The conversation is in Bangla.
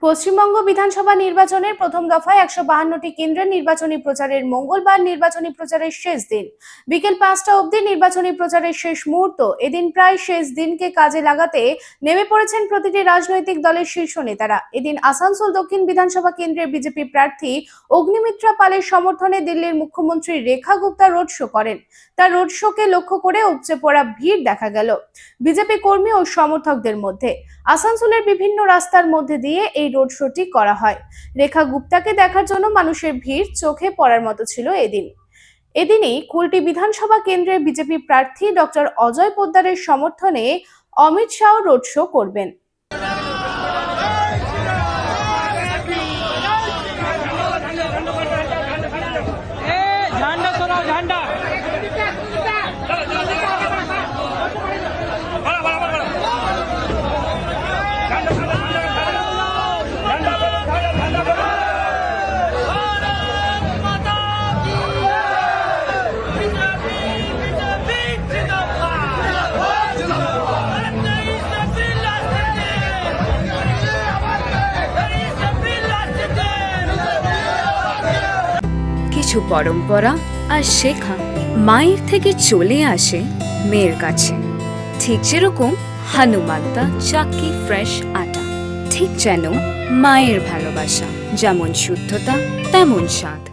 পশ্চিমবঙ্গ বিধানসভা নির্বাচনের প্রথম দফায় ১৫২টি কেন্দ্রের নির্বাচনী প্রচারের মঙ্গলবার নির্বাচনী প্রচারের শেষ দিন। বিকেল ৫টা অবধি নির্বাচনী প্রচারের শেষ মুহূর্ত। এদিন প্রায় শেষ দিনকে কাজে লাগাতে নেমে পড়েছেন প্রতিটি রাজনৈতিক দলের শীর্ষ নেতারা। এদিন আসানসোল দক্ষিণ বিধানসভা কেন্দ্রের বিজেপি প্রার্থী অগ্নিমিত্রা পালের সমর্থনে দিল্লির মুখ্যমন্ত্রী রেখা গুপ্তা রোড শো করেন। তার রোড শোকে লক্ষ্য করে উপচে পড়া ভিড় দেখা গেল বিজেপি কর্মী ও সমর্থকদের মধ্যে। আসানসোলের বিভিন্ন রাস্তার মধ্যে দিয়ে এই রোড শোটি করা হয়। রেখা গুপ্তাকে দেখার জন্য মানুষের ভিড় চোখে পড়ার মতো ছিল এদিনই কুলটি বিধানসভা কেন্দ্রের বিজেপি প্রার্থী ডক্টর অজয় পোদ্দারের সমর্থনে অমিত শাহ রোড শো করবেন। কিছু পরম্পরা আর শেখা মায়ের থেকে চলে আসে মেয়ের কাছে। ঠিক যেরকম হনুমান্তা চাক্কি ফ্রেশ আটা, ঠিক যেন মায়ের ভালোবাসা, যেমন শুদ্ধতা তেমন স্বাদ।